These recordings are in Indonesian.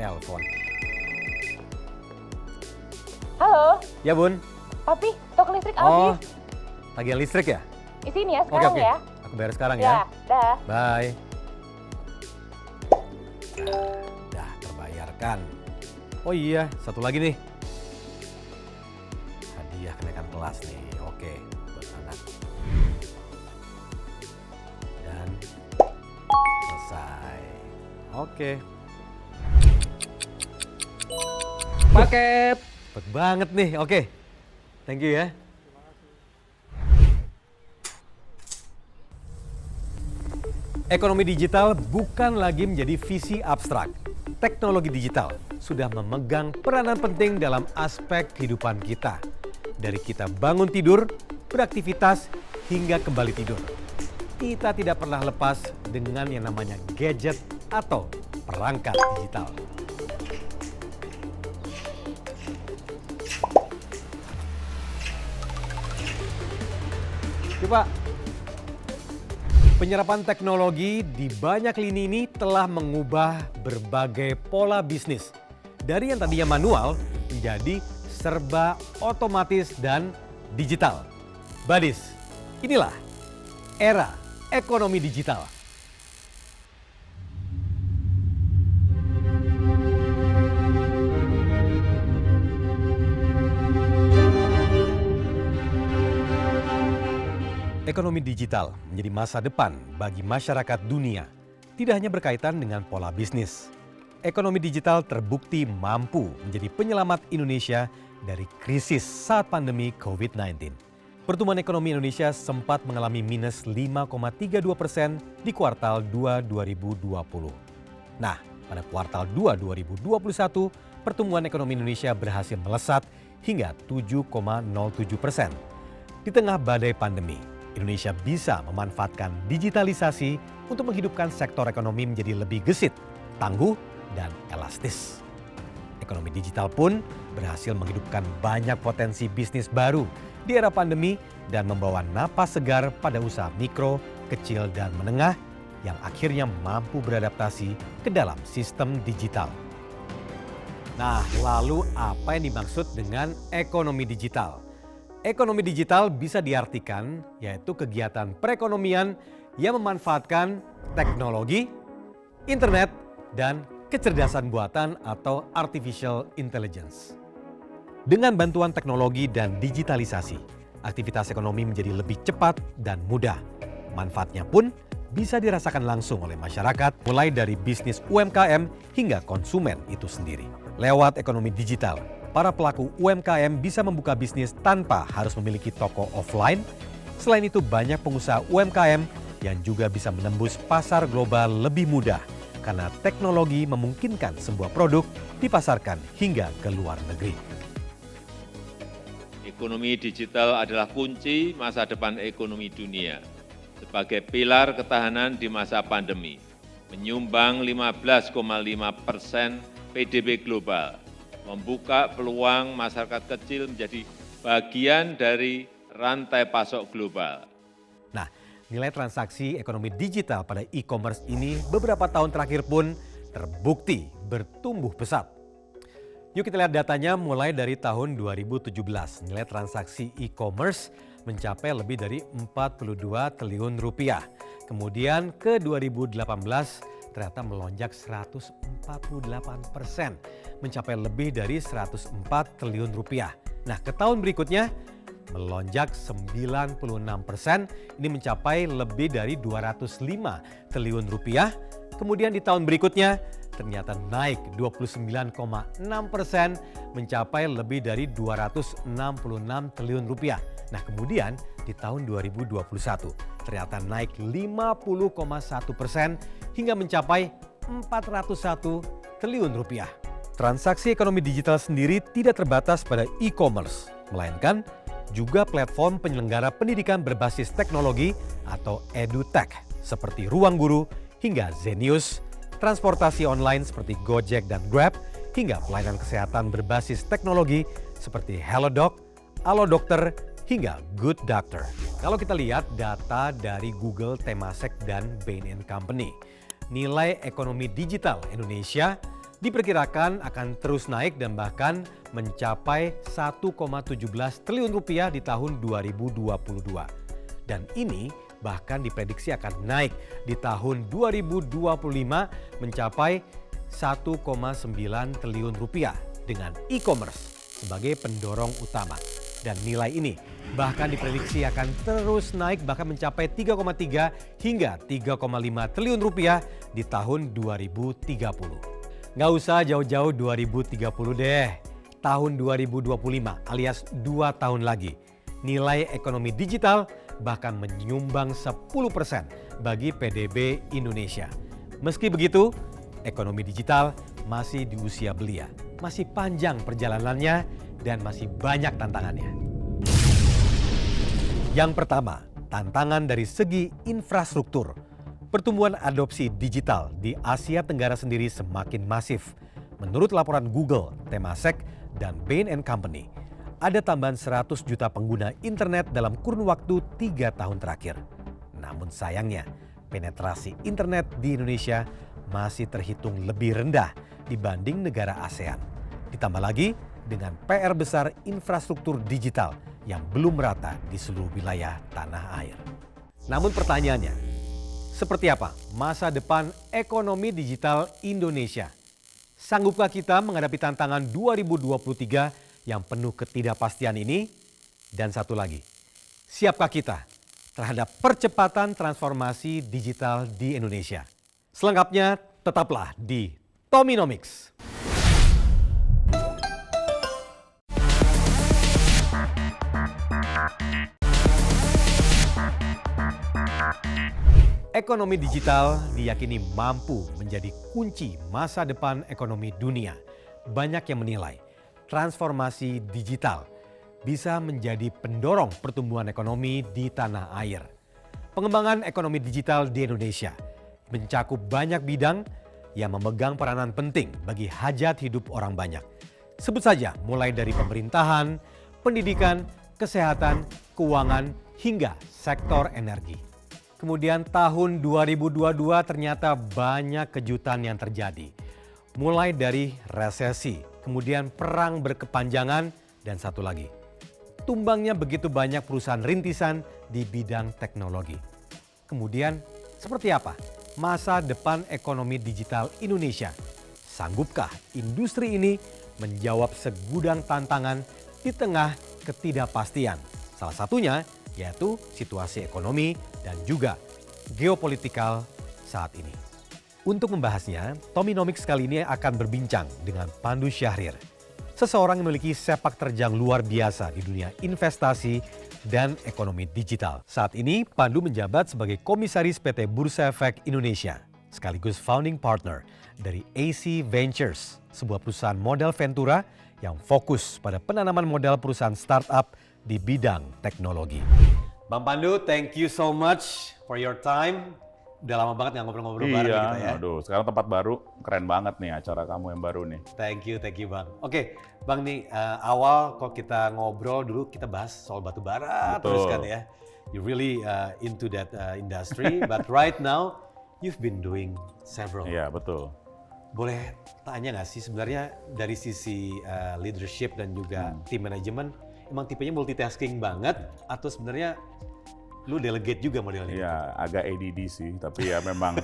telepon. Halo, Ya Bun. Papi, stok listrik Oh, habis. tagihan listrik ya? Isiin ya Oke, sekarang oke. ya. Aku bayar sekarang Ya, ya. dah. Bye. Dah terbayarkan. Oh iya, satu lagi nih. Hadiah kenaikan kelas nih. Oke, buat anak. Dan selesai. Oke. Paket. Cepet banget nih. Oke. Thank you ya. Ekonomi digital bukan lagi menjadi visi abstrak. Teknologi digital sudah memegang peranan penting dalam aspek kehidupan kita. Dari kita bangun tidur, beraktivitas, hingga kembali tidur. Kita tidak pernah lepas dengan yang namanya gadget atau perangkat digital. Coba. Penyerapan teknologi di banyak lini ini telah mengubah berbagai pola bisnis. Dari yang tadinya manual menjadi serba otomatis dan digital. Badis, inilah era ekonomi digital. Ekonomi digital menjadi masa depan bagi masyarakat dunia, tidak hanya berkaitan dengan pola bisnis. Ekonomi digital terbukti mampu menjadi penyelamat Indonesia dari krisis saat pandemi COVID-19. Pertumbuhan ekonomi Indonesia sempat mengalami minus 5,32% di kuartal 2 2020. Nah, pada kuartal 2 2021, pertumbuhan ekonomi Indonesia berhasil melesat hingga 7,07%. Di tengah badai pandemi, Indonesia bisa memanfaatkan digitalisasi untuk menghidupkan sektor ekonomi menjadi lebih gesit, tangguh, dan elastis. Ekonomi digital pun berhasil menghidupkan banyak potensi bisnis baru di era pandemi dan membawa napas segar pada usaha mikro, kecil, dan menengah yang akhirnya mampu beradaptasi ke dalam sistem digital. Nah, lalu apa yang dimaksud dengan ekonomi digital? Ekonomi digital bisa diartikan yaitu kegiatan perekonomian yang memanfaatkan teknologi, internet, dan kecerdasan buatan atau artificial intelligence. Dengan bantuan teknologi dan digitalisasi, aktivitas ekonomi menjadi lebih cepat dan mudah. Manfaatnya pun bisa dirasakan langsung oleh masyarakat, mulai dari bisnis UMKM hingga konsumen itu sendiri. Lewat ekonomi digital, para pelaku UMKM bisa membuka bisnis tanpa harus memiliki toko offline. Selain itu, banyak pengusaha UMKM yang juga bisa menembus pasar global lebih mudah karena teknologi memungkinkan sebuah produk dipasarkan hingga ke luar negeri. Ekonomi digital adalah kunci masa depan ekonomi dunia. Sebagai pilar ketahanan di masa pandemi, menyumbang 15,5% PDB global, membuka peluang masyarakat kecil menjadi bagian dari rantai pasok global. Nah, nilai transaksi ekonomi digital pada e-commerce ini beberapa tahun terakhir pun terbukti bertumbuh pesat. Yuk kita lihat datanya mulai dari tahun 2017. Nilai transaksi e-commerce mencapai lebih dari 42 triliun rupiah. Kemudian ke 2018 ternyata melonjak 148%, mencapai lebih dari 104 triliun rupiah. Nah, ke tahun berikutnya melonjak 96%, ini mencapai lebih dari 205 triliun rupiah. Kemudian di tahun berikutnya ternyata naik 29,6%, mencapai lebih dari 266 triliun rupiah. Nah, kemudian di tahun 2021 ternyata naik 50,1% hingga mencapai 401 triliun rupiah. Transaksi ekonomi digital sendiri tidak terbatas pada e-commerce, melainkan juga platform penyelenggara pendidikan berbasis teknologi atau edutech seperti Ruang Guru hingga Zenius, transportasi online seperti Gojek dan Grab, hingga pelayanan kesehatan berbasis teknologi seperti Halodoc, Alodokter, hingga Good Doctor. Kalau kita lihat data dari Google, Temasek, dan Bain & Company, nilai ekonomi digital Indonesia diperkirakan akan terus naik dan bahkan mencapai 1,17 triliun rupiah di tahun 2022. Dan ini bahkan diprediksi akan naik di tahun 2025 mencapai 1,9 triliun rupiah dengan e-commerce sebagai pendorong utama. Dan nilai ini bahkan diprediksi akan terus naik bahkan mencapai 3,3 hingga 3,5 triliun rupiah di tahun 2030. Nggak usah jauh-jauh 2030 deh. Tahun 2025 alias 2 tahun lagi. Nilai ekonomi digital bahkan menyumbang 10% bagi PDB Indonesia. Meski begitu, ekonomi digital masih di usia belia. Masih panjang perjalanannya dan masih banyak tantangannya. Yang pertama, tantangan dari segi infrastruktur. Pertumbuhan adopsi digital di Asia Tenggara sendiri semakin masif. Menurut laporan Google, Temasek, dan Bain & Company, ada tambahan 100 juta pengguna internet dalam kurun waktu 3 tahun terakhir. Namun sayangnya, penetrasi internet di Indonesia masih terhitung lebih rendah dibanding negara ASEAN. Ditambah lagi dengan PR besar infrastruktur digital yang belum merata di seluruh wilayah tanah air. Namun pertanyaannya, seperti apa masa depan ekonomi digital Indonesia? Sanggupkah kita menghadapi tantangan 2023 yang penuh ketidakpastian ini? Dan satu lagi, siapkah kita terhadap percepatan transformasi digital di Indonesia? Selengkapnya tetaplah di Tominomics. Ekonomi digital diyakini mampu menjadi kunci masa depan ekonomi dunia. Banyak yang menilai transformasi digital bisa menjadi pendorong pertumbuhan ekonomi di tanah air. Pengembangan ekonomi digital di Indonesia mencakup banyak bidang yang memegang peranan penting bagi hajat hidup orang banyak. Sebut saja mulai dari pemerintahan, pendidikan, kesehatan, keuangan, hingga sektor energi. Kemudian tahun 2022 ternyata banyak kejutan yang terjadi. Mulai dari resesi, kemudian perang berkepanjangan, dan satu lagi, tumbangnya begitu banyak perusahaan rintisan di bidang teknologi. Kemudian seperti apa masa depan ekonomi digital Indonesia? Sanggupkah industri ini menjawab segudang tantangan di tengah ketidakpastian? Salah satunya yaitu situasi ekonomi dan juga geopolitikal saat ini. Untuk membahasnya, Tominomics kali ini akan berbincang dengan Pandu Syahrir, seseorang yang memiliki sepak terjang luar biasa di dunia investasi dan ekonomi digital. Saat ini, Pandu menjabat sebagai Komisaris PT Bursa Efek Indonesia, sekaligus founding partner dari AC Ventures, sebuah perusahaan modal ventura yang fokus pada penanaman modal perusahaan startup di bidang teknologi. Bang Pandu, thank you so much for your time. Udah lama banget nggak ngobrol-ngobrol bareng kita ya. Aduh, sekarang tempat baru, keren banget nih acara kamu yang baru nih. Thank you Bang. Oke, Bang nih awal kok kita ngobrol dulu kita bahas soal batu bara terus kan ya. You really into that industry, but right now you've been doing several. Iya, betul. Boleh tanya nggak sih sebenarnya dari sisi leadership dan juga tim manajemen, emang tipenya multitasking banget atau sebenarnya lu delegate juga modelnya? Iya, agak ADD sih, tapi ya memang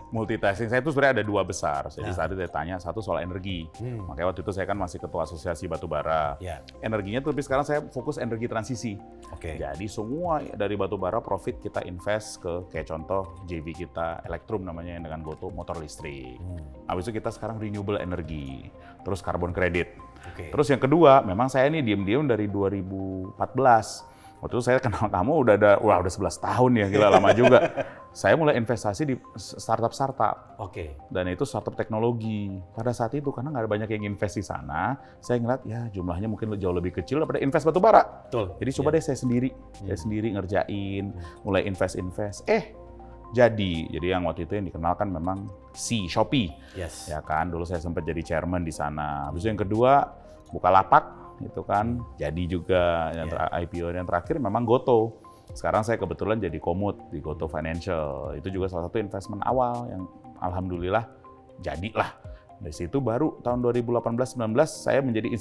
multitasking. Saya itu sebenarnya ada dua besar. Jadi tadi saya tanya, satu soal energi. Makanya waktu itu saya kan masih ketua asosiasi batubara. Energinya tuh, tapi sekarang saya fokus energi transisi. Jadi semua dari batubara profit kita invest ke, kayak contoh JV kita, Elektrum namanya yang dengan Goto, motor listrik. Habis itu kita sekarang renewable energy, terus carbon credit. Terus yang kedua, memang saya ini diem-diem dari 2014. Waktu itu saya kenal kamu udah 11 tahun ya, gila lama juga. Saya mulai investasi di startup-startup. Dan itu startup teknologi. Pada saat itu karena nggak ada banyak yang invest di sana, saya ngeliat ya jumlahnya mungkin jauh lebih kecil daripada invest batubara. Jadi coba deh saya sendiri ngerjain, mulai invest. Jadi yang waktu itu yang dikenalkan memang Shopee. Ya kan, dulu saya sempat jadi chairman di sana. Habis itu yang kedua Bukalapak. Itu kan jadi juga yang IPO yang terakhir memang Goto. Sekarang saya kebetulan jadi komut di Goto Financial. Itu juga salah satu investment awal yang alhamdulillah jadilah. Dari situ baru tahun 2018-19 saya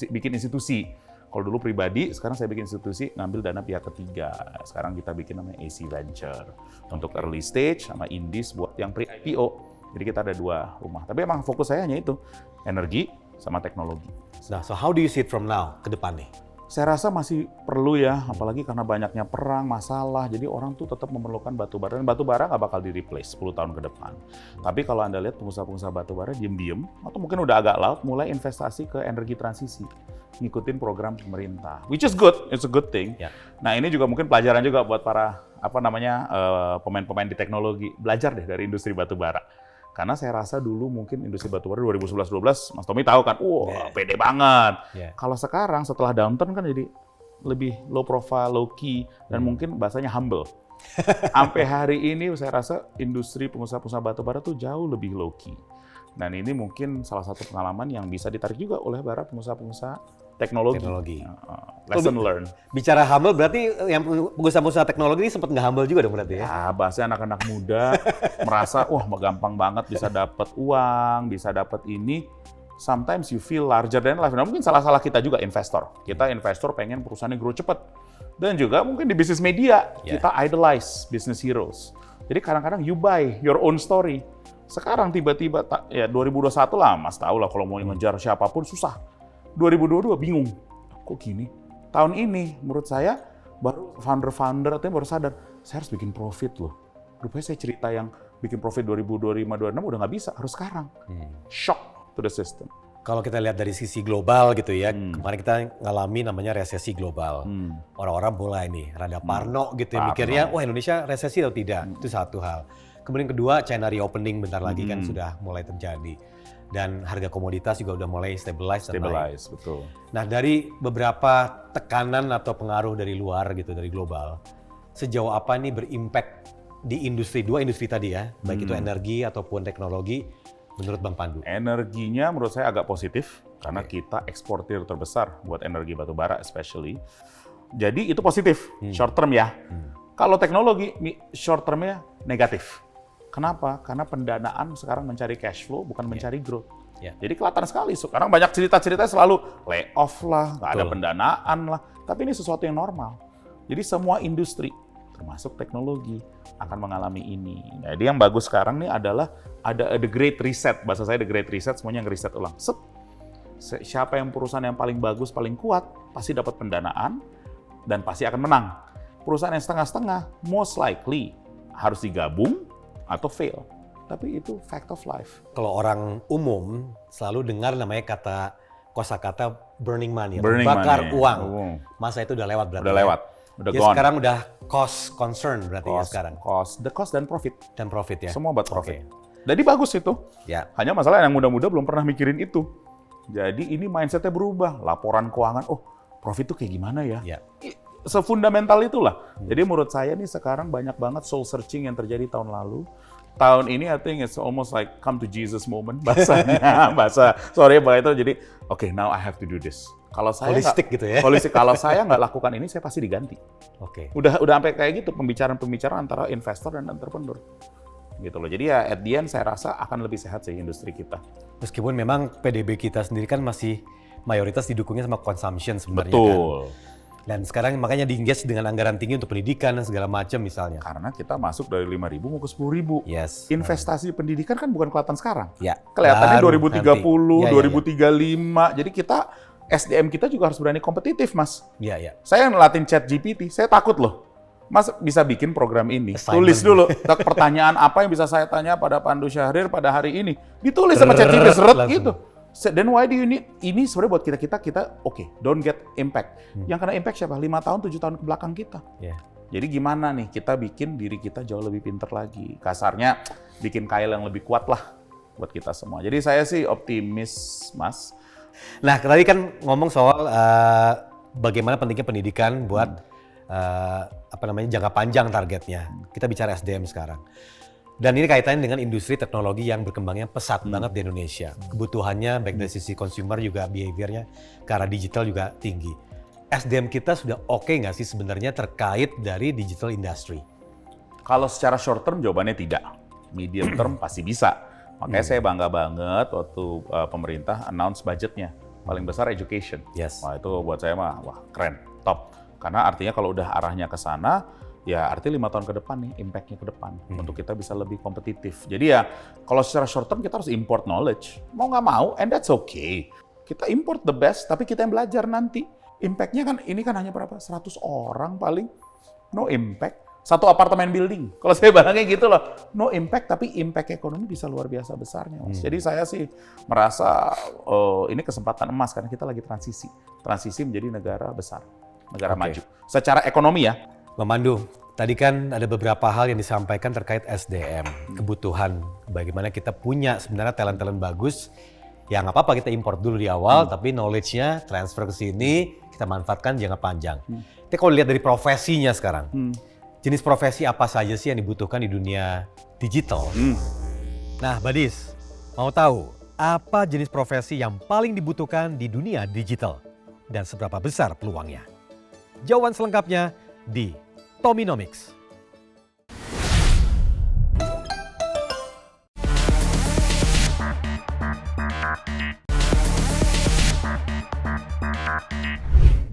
bikin institusi. Kalau dulu pribadi, sekarang saya bikin institusi ngambil dana pihak ketiga. Sekarang kita bikin namanya AC Venture. Untuk early stage sama indies buat yang pre-IPO. Jadi kita ada 2 rumah. Tapi emang fokus saya hanya itu, energi sama teknologi. Nah, so how do you see it from now ke depan nih? Saya rasa masih perlu ya, apalagi karena banyaknya perang, masalah, jadi orang tuh tetap memerlukan batu bara, dan batu bara nggak bakal di-replace 10 tahun ke depan. Tapi kalau Anda lihat pengusaha-pengusaha batu bara diem-diem, atau mungkin udah agak laut, mulai investasi ke energi transisi, ngikutin program pemerintah, which is good, it's a good thing. Ya. Nah ini juga mungkin pelajaran juga buat para pemain-pemain di teknologi, belajar deh dari industri batu bara. Karena saya rasa dulu mungkin industri batubara 2011-12, Mas Tommy tahu kan, pede banget. Yeah. Kalau sekarang setelah downturn kan jadi lebih low profile, low key, dan mungkin bahasanya humble. Sampai hari ini saya rasa industri pengusaha-pengusaha batubara tuh jauh lebih low key. Dan ini mungkin salah satu pengalaman yang bisa ditarik juga oleh para pengusaha-pengusaha teknologi. Lesson learned. Bicara humble berarti yang pengusaha-pengusaha teknologi ini sempat nggak humble juga dong berarti ya? Ya, bahasanya anak-anak muda merasa, gampang banget bisa dapat uang, bisa dapat ini. Sometimes you feel larger than life. Nah, mungkin salah-salah kita juga investor. Kita investor pengen perusahaannya grow cepat. Dan juga mungkin di bisnis media, kita idolize business heroes. Jadi kadang-kadang you buy your own story. Sekarang tiba-tiba, 2021 lah, Mas tahu lah kalau mau ngejar siapapun susah. 2022 bingung, kok gini? Tahun ini menurut saya baru founder-founder baru sadar, saya harus bikin profit loh. Rupanya saya cerita yang bikin profit 2025, 2026 udah nggak bisa, harus sekarang. Shock to the system. Kalau kita lihat dari sisi global gitu ya, kemarin kita ngalami namanya resesi global. Orang-orang mulai nih rada parno gitu ya, mikirnya, wah Indonesia resesi atau tidak, itu satu hal. Kemudian kedua, China reopening bentar lagi kan sudah mulai terjadi. Dan harga komoditas juga udah mulai stabilize, betul. Nah dari beberapa tekanan atau pengaruh dari luar gitu, dari global, sejauh apa nih berimpact di dua industri tadi ya, baik itu energi ataupun teknologi, menurut Bang Pandu? Energinya menurut saya agak positif, karena kita eksportir terbesar buat energi batubara especially. Jadi itu positif, short term ya. Kalau teknologi, short termnya negatif. Kenapa? Karena pendanaan sekarang mencari cash flow, bukan mencari growth. Jadi kelihatan sekali, sekarang banyak cerita-cerita selalu layoff lah, nggak ada pendanaan lah. Tapi ini sesuatu yang normal. Jadi semua industri, termasuk teknologi, akan mengalami ini. Jadi yang bagus sekarang nih adalah ada the great reset, bahasa saya the great reset, semuanya nge-reset ulang. Siapa yang perusahaan yang paling bagus, paling kuat, pasti dapat pendanaan, dan pasti akan menang. Perusahaan yang setengah-setengah, most likely harus digabung, atau fail. Tapi itu fact of life. Kalau orang umum selalu dengar namanya kosakata burning money, bakar uang. Masa itu udah lewat berarti. Udah lewat, udah ya, gone. Sekarang udah cost concern berarti ya sekarang. The cost dan profit. Dan profit ya. Semua buat profit. Jadi bagus itu. Ya. Hanya masalah yang muda-muda belum pernah mikirin itu. Jadi ini mindsetnya berubah. Laporan keuangan, profit itu kayak gimana ya? Sefundamental itulah. Jadi menurut saya nih sekarang banyak banget soul searching yang terjadi tahun lalu. Tahun ini I think it's almost like come to Jesus moment bahasanya. Itu jadi okay, now I have to do this. Kalau saya holistik gitu ya. Holistik. Kalau saya nggak lakukan ini saya pasti diganti. Udah sampai kayak gitu pembicaraan antara investor dan entrepreneur. Gitu loh. Jadi ya at the end saya rasa akan lebih sehat sih industri kita. Meskipun memang PDB kita sendiri kan masih mayoritas didukungnya sama consumption sebenarnya. Betul. Kan. Dan sekarang makanya di-engage dengan anggaran tinggi untuk pendidikan dan segala macam misalnya. Karena kita masuk dari 5.000 mau ke 10.000. Yes. Investasi pendidikan kan bukan kelihatan sekarang. Ya. Kelihatannya 2030, nanti. 2035. Jadi kita SDM kita juga harus berani kompetitif, Mas. Iya. Saya ngelatin ChatGPT, saya takut loh. Mas bisa bikin program ini. Assignment. Tulis dulu pertanyaan apa yang bisa saya tanya pada Pandu Syahrir pada hari ini. Ditulis sama ChatGPT seret gitu. Then why do you need ini sebenarnya buat kita don't get impact. Yang kena impact siapa? 5 tahun, 7 tahun ke belakang kita. Jadi gimana nih kita bikin diri kita jauh lebih pinter lagi. Kasarnya bikin kail yang lebih kuat lah buat kita semua. Jadi saya sih optimis, Mas. Nah, tadi kan ngomong soal bagaimana pentingnya pendidikan buat jangka panjang targetnya. Kita bicara SDM sekarang. Dan ini kaitannya dengan industri teknologi yang berkembangnya pesat banget di Indonesia. Kebutuhannya baik dari sisi consumer juga behavior-nya ke arah digital juga tinggi. SDM kita sudah oke nggak sih sebenarnya terkait dari digital industry? Kalau secara short term jawabannya tidak. Medium term pasti bisa. Makanya saya bangga banget waktu pemerintah announce budgetnya. Paling besar education. Yes. Wah itu buat saya mah, wah keren, top. Karena artinya kalau udah arahnya ke sana, ya artinya 5 tahun ke depan nih, impact-nya ke depan. Untuk kita bisa lebih kompetitif. Jadi ya, kalau secara short term kita harus import knowledge. Mau nggak mau, and that's okay. Kita import the best, tapi kita yang belajar nanti. Impact-nya kan, ini kan hanya berapa? 100 orang paling. No impact. Satu apartemen building. Kalau saya bilangnya gitu loh, no impact, tapi impact ekonomi bisa luar biasa besarnya, Mas. Jadi saya sih merasa ini kesempatan emas karena kita lagi transisi menjadi negara besar, negara maju. Secara ekonomi ya. Bang Pandu, tadi kan ada beberapa hal yang disampaikan terkait SDM, kebutuhan bagaimana kita punya sebenarnya talent-talent bagus. Ya nggak apa-apa kita import dulu di awal, tapi knowledge-nya transfer ke sini, kita manfaatkan jangka panjang. Tapi kalau lihat dari profesinya sekarang, jenis profesi apa saja sih yang dibutuhkan di dunia digital? Nah, Badis, mau tahu apa jenis profesi yang paling dibutuhkan di dunia digital dan seberapa besar peluangnya? Jawaban selengkapnya di Tominomics.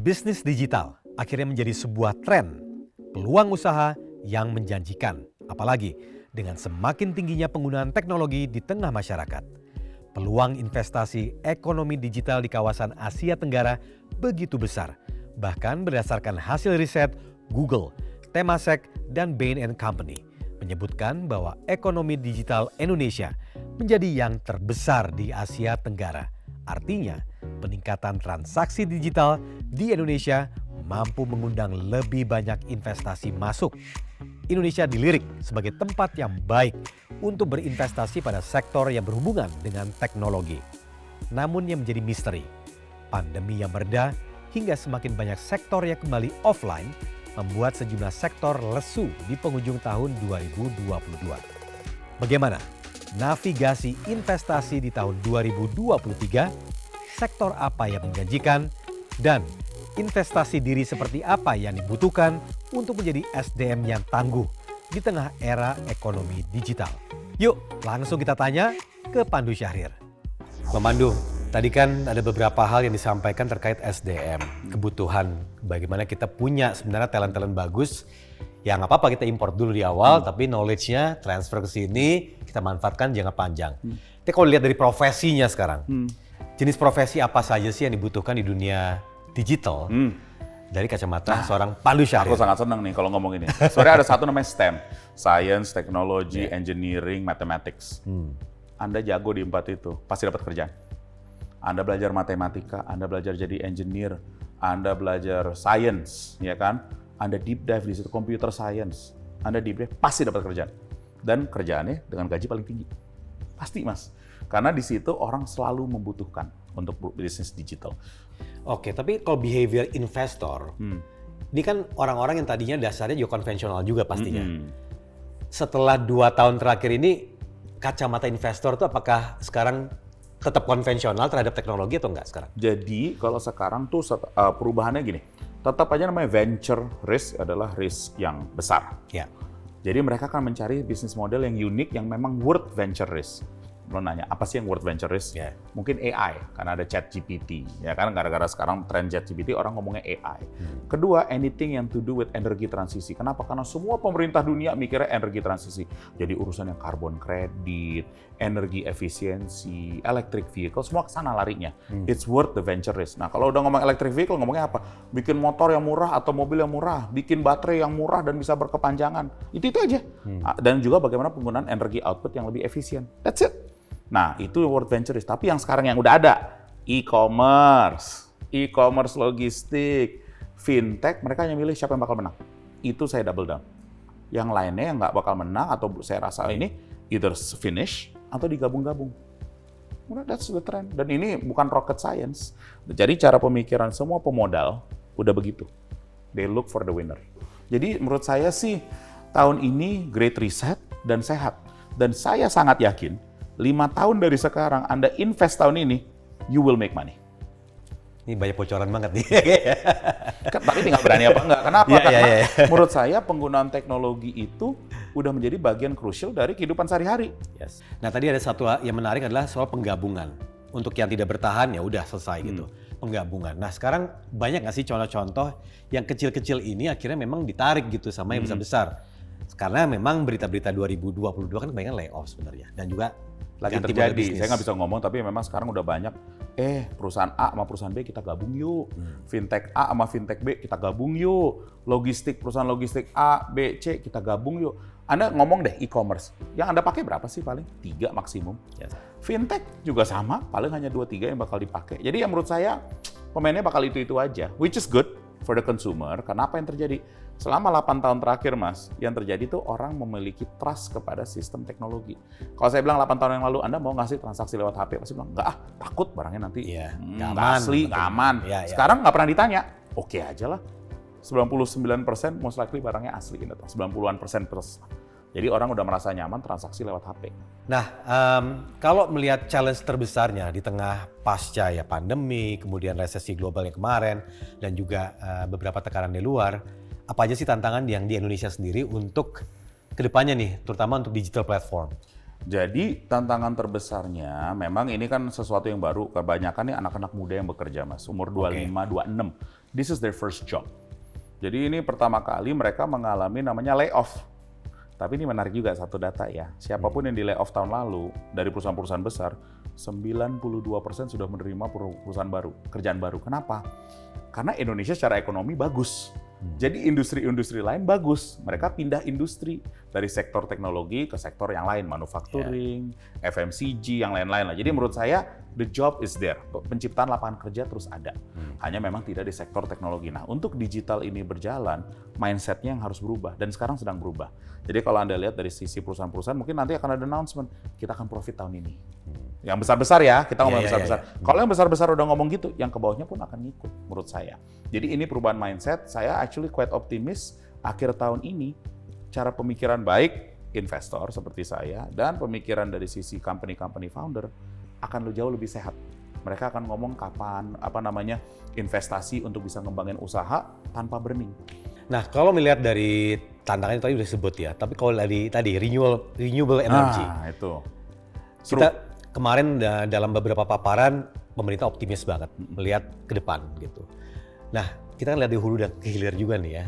Bisnis digital akhirnya menjadi sebuah tren. Peluang usaha yang menjanjikan, apalagi dengan semakin tingginya penggunaan teknologi di tengah masyarakat. Peluang investasi ekonomi digital di kawasan Asia Tenggara begitu besar. Bahkan berdasarkan hasil riset Google, Temasek, dan Bain & Company menyebutkan bahwa ekonomi digital Indonesia menjadi yang terbesar di Asia Tenggara. Artinya, peningkatan transaksi digital di Indonesia mampu mengundang lebih banyak investasi masuk. Indonesia dilirik sebagai tempat yang baik untuk berinvestasi pada sektor yang berhubungan dengan teknologi. Namun yang menjadi misteri, pandemi yang mereda hingga semakin banyak sektor yang kembali offline membuat sejumlah sektor lesu di penghujung tahun 2022. Bagaimana navigasi investasi di tahun 2023? Sektor apa yang menjanjikan? Dan investasi diri seperti apa yang dibutuhkan untuk menjadi SDM yang tangguh di tengah era ekonomi digital? Yuk langsung kita tanya ke Pandu Syahrir. Bang Pandu, tadi kan ada beberapa hal yang disampaikan terkait SDM, kebutuhan bagaimana kita punya sebenarnya talent-talent bagus. Ya nggak apa-apa kita import dulu di awal, tapi knowledge-nya transfer ke sini, kita manfaatkan jangka panjang. Tapi kalau lihat dari profesinya sekarang, jenis profesi apa saja sih yang dibutuhkan di dunia digital dari kacamata seorang Pandu Syahrir? Aku sangat senang nih kalau ngomong ini. Sebenarnya ada satu namanya STEM, Science, Technology, Engineering, Mathematics. Anda jago di 4 itu, pasti dapat kerjaan. Anda belajar matematika, Anda belajar jadi engineer, Anda belajar science, ya kan? Anda deep dive di situ, computer science, Anda deep dive, pasti dapat kerjaan. Dan kerjaannya dengan gaji paling tinggi. Pasti, Mas. Karena di situ orang selalu membutuhkan untuk bisnis digital. Oke, tapi kalau behavior investor, ini kan orang-orang yang tadinya dasarnya juga konvensional juga pastinya. Setelah 2 tahun terakhir ini, kacamata investor tuh apakah sekarang tetap konvensional terhadap teknologi atau enggak sekarang? Jadi kalau sekarang tuh perubahannya gini, tetap aja namanya venture risk adalah risk yang besar. Ya. Jadi mereka akan mencari bisnis model yang unik yang memang worth venture risk. Lo nanya, apa sih yang worth venture risk? Yeah. Mungkin AI, karena ada ChatGPT. Ya kan, gara-gara sekarang tren ChatGPT, orang ngomongnya AI. Kedua, anything yang to do with energi transisi. Kenapa? Karena semua pemerintah dunia mikirnya energi transisi. Jadi urusan yang carbon credit, energi efisiensi, electric vehicle, semua ke sana larinya. It's worth the venture risk. Nah, kalau udah ngomong electric vehicle, ngomongnya apa? Bikin motor yang murah atau mobil yang murah, bikin baterai yang murah dan bisa berkepanjangan. Itu aja. Dan juga bagaimana penggunaan energi output yang lebih efisien. That's it. Nah, itu world venture risk. Tapi yang sekarang yang udah ada, e-commerce logistik, fintech, mereka hanya milih siapa yang bakal menang. Itu saya double down. Yang lainnya yang nggak bakal menang atau saya rasa ini either finish atau digabung-gabung. That's the trend. Dan ini bukan rocket science. Jadi cara pemikiran semua pemodal udah begitu. They look for the winner. Jadi menurut saya sih tahun ini great reset dan sehat. Dan saya sangat yakin 5 tahun dari sekarang Anda invest tahun ini, you will make money. Ini banyak bocoran banget nih. Tapi tinggal berani apa enggak. Kenapa? Iya, Karena iya. menurut saya penggunaan teknologi itu udah menjadi bagian krusial dari kehidupan sehari-hari. Yes. Nah tadi ada satu yang menarik adalah soal penggabungan. Untuk yang tidak bertahan ya udah selesai gitu. Penggabungan. Nah sekarang banyak nggak sih contoh-contoh yang kecil-kecil ini akhirnya memang ditarik gitu sama yang besar-besar. Karena memang berita-berita 2022 kan kebanyakan layoff sebenarnya. Dan juga Lagi ganti model terjadi, bisnis. saya nggak bisa ngomong, tapi memang sekarang udah banyak, perusahaan A sama perusahaan B kita gabung yuk. Fintech A sama fintech B kita gabung yuk. Perusahaan logistik A, B, C kita gabung yuk. Anda ngomong deh e-commerce, yang Anda pakai berapa sih paling? 3 maksimum. Yes. Fintech juga sama, paling hanya 2-3 yang bakal dipakai. Jadi yang menurut saya, pemainnya bakal itu-itu aja, which is good for the consumer. Karena apa yang terjadi? Selama 8 tahun terakhir, Mas, yang terjadi tuh orang memiliki trust kepada sistem teknologi. Kalau saya bilang 8 tahun yang lalu, Anda mau ngasih transaksi lewat HP, pasti bilang, enggak takut barangnya nanti nggak nggak aman, asli, nggak aman. Ya. Sekarang nggak pernah ditanya, oke aja lah. 99% most likely barangnya asli, 90-an persen plus. Jadi orang udah merasa nyaman transaksi lewat HP. Nah, kalau melihat challenge terbesarnya di tengah pasca ya pandemi, kemudian resesi global yang kemarin, dan juga beberapa tekanan di luar, apa aja sih tantangan yang di Indonesia sendiri untuk kedepannya nih, terutama untuk digital platform? Jadi tantangan terbesarnya memang ini kan sesuatu yang baru. Kebanyakan nih anak-anak muda yang bekerja, Mas, umur 25, 26. This is their first job. Jadi ini pertama kali mereka mengalami namanya layoff. Tapi ini menarik juga satu data ya. Siapapun yang di layoff tahun lalu dari perusahaan-perusahaan besar, 92% sudah menerima perusahaan baru, kerjaan baru. Kenapa? Karena Indonesia secara ekonomi bagus. Jadi industri-industri lain bagus. Mereka pindah industri dari sektor teknologi ke sektor yang lain, manufacturing, FMCG, yang lain-lain lah. Jadi menurut saya the job is there. Penciptaan lapangan kerja terus ada. Hanya memang tidak di sektor teknologi. Nah, untuk digital ini berjalan, mindset-nya yang harus berubah dan sekarang sedang berubah. Jadi kalau Anda lihat dari sisi perusahaan-perusahaan, mungkin nanti akan ada announcement, kita akan profit tahun ini. Yang besar-besar ya, kita ngomong besar-besar. Kalau yang besar-besar udah ngomong gitu, yang ke bawahnya pun akan ngikut menurut saya. Jadi ini perubahan mindset, saya actually quite optimis akhir tahun ini, cara pemikiran baik investor seperti saya, dan pemikiran dari sisi company-company founder akan jauh lebih sehat. Mereka akan ngomong kapan, investasi untuk bisa ngembangin usaha tanpa burning. Nah, kalau melihat dari tantangan tadi udah disebut ya, tapi kalau tadi renewable energy. Nah, itu. Kita kemarin dalam beberapa paparan pemerintah optimis banget melihat ke depan gitu. Nah, kita kan lihat di hulu dan ke hilir juga nih ya.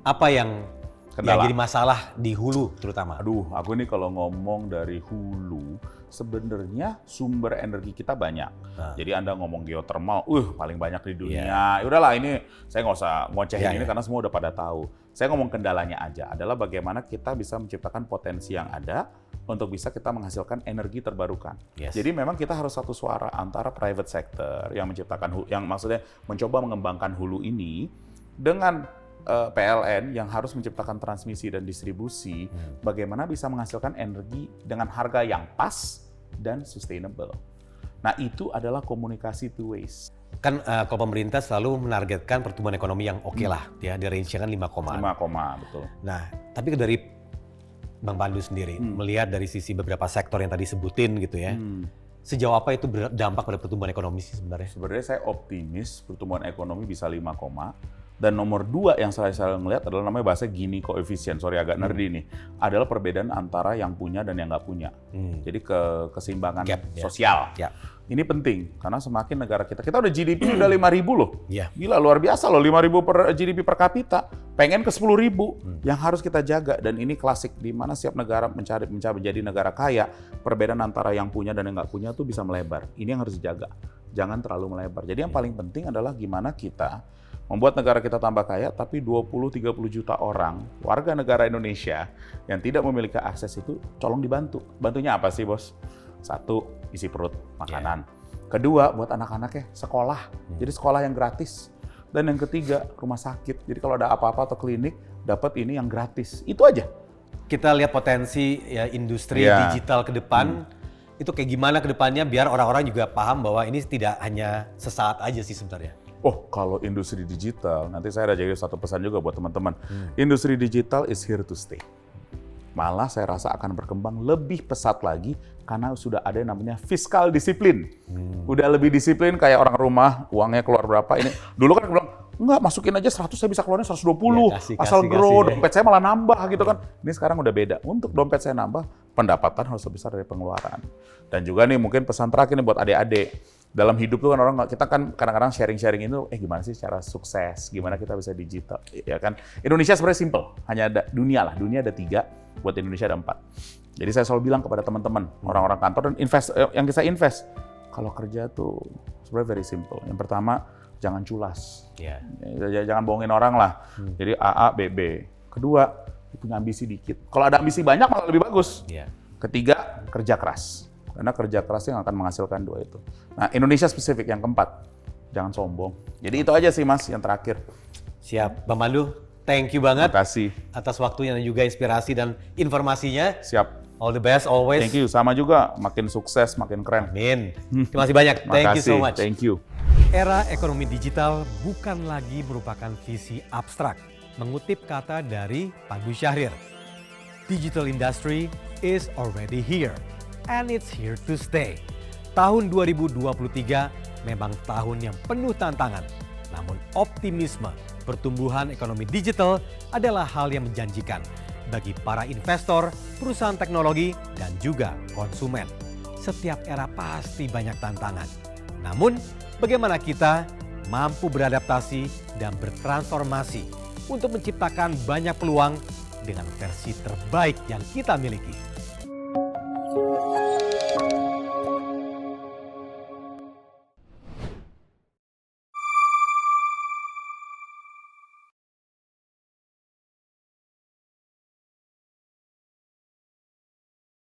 Apa yang jadi masalah di hulu terutama? Aduh, aku ini kalau ngomong dari hulu, sebenarnya sumber energi kita banyak. Jadi Anda ngomong geothermal, paling banyak di dunia. Ya udahlah, ini saya nggak usah ngocehin ini karena semua udah pada tahu. Saya ngomong kendalanya aja, adalah bagaimana kita bisa menciptakan potensi yang ada untuk bisa kita menghasilkan energi terbarukan. Yes. Jadi memang kita harus satu suara antara private sector yang menciptakan, yang maksudnya mencoba mengembangkan hulu ini dengan PLN yang harus menciptakan transmisi dan distribusi, bagaimana bisa menghasilkan energi dengan harga yang pas dan sustainable. Nah, itu adalah komunikasi two ways. Kan kalau pemerintah selalu menargetkan pertumbuhan ekonomi yang oke lah, ya di range kan 5, 5, betul. Nah, tapi dari Bang Pandu sendiri, melihat dari sisi beberapa sektor yang tadi sebutin gitu ya, sejauh apa itu berdampak pada pertumbuhan ekonomi sih sebenarnya? Sebenarnya saya optimis pertumbuhan ekonomi bisa 5, dan nomor 2 yang saya ngelihat adalah namanya bahasa Gini koefisien, sorry agak nerdy nih, adalah perbedaan antara yang punya dan yang nggak punya. Jadi keseimbangan sosial. Ini penting, karena semakin negara kita udah GDP udah 5.000 loh. Gila, luar biasa loh, 5.000 per GDP per kapita, pengen ke 10.000 yang harus kita jaga. Dan ini klasik, di mana setiap negara mencari menjadi negara kaya, perbedaan antara yang punya dan yang nggak punya tuh bisa melebar. Ini yang harus dijaga, jangan terlalu melebar. Jadi yang paling penting adalah gimana kita membuat negara kita tambah kaya, tapi 20-30 juta orang, warga negara Indonesia yang tidak memiliki akses itu, tolong dibantu. Bantunya apa sih, Bos? 1, isi perut, makanan. Kedua, buat anak-anaknya sekolah. Jadi sekolah yang gratis. Dan yang ketiga, rumah sakit. Jadi kalau ada apa-apa atau klinik, dapat ini yang gratis. Itu aja. Kita lihat potensi ya, industri digital ke depan, itu kayak gimana ke depannya biar orang-orang juga paham bahwa ini tidak hanya sesaat aja sih sebenarnya. Oh, kalau industri digital, nanti saya ada jadi satu pesan juga buat teman-teman. Industri digital is here to stay. Malah saya rasa akan berkembang lebih pesat lagi karena sudah ada yang namanya fiskal disiplin. Udah lebih disiplin kayak orang rumah, uangnya keluar berapa ini. Dulu kan aku bilang, enggak, masukin aja 100 saya bisa keluarin 120, asal grow, dompet saya malah nambah gitu kan. Ini sekarang udah beda. Untuk dompet saya nambah, pendapatan harus lebih besar dari pengeluaran. Dan juga nih mungkin pesan terakhir nih buat adik-adik. Dalam hidup tuh kan kita kan kadang-kadang sharing-sharing itu, gimana sih cara sukses, gimana kita bisa digital, ya kan. Indonesia sebenarnya simple, hanya ada dunia ada 3, buat Indonesia ada 4. Jadi saya selalu bilang kepada teman-teman, orang-orang kantor dan yang kita invest, kalau kerja tuh sebenarnya very simple. Yang pertama, jangan culas, jangan bohongin orang lah. Jadi AA, BB. Kedua, punya ambisi dikit. Kalau ada ambisi banyak malah lebih bagus. Ketiga, kerja keras. Karena kerja keras yang akan menghasilkan 2 itu. Nah, Indonesia spesifik yang keempat, jangan sombong. Jadi itu aja sih Mas yang terakhir. Siap, Bang Pandu, thank you banget. Terima kasih. Atas waktunya dan juga inspirasi dan informasinya. Siap. All the best always. Thank you, sama juga. Makin sukses, makin keren. Amin. Terima kasih banyak. Thank you so much. Thank you. Era ekonomi digital bukan lagi merupakan visi abstrak. Mengutip kata dari Pandu Syahrir, digital industry is already here. And it's here to stay. Tahun 2023 memang tahun yang penuh tantangan. Namun optimisme pertumbuhan ekonomi digital adalah hal yang menjanjikan bagi para investor, perusahaan teknologi, dan juga konsumen. Setiap era pasti banyak tantangan. Namun, bagaimana kita mampu beradaptasi dan bertransformasi untuk menciptakan banyak peluang dengan versi terbaik yang kita miliki.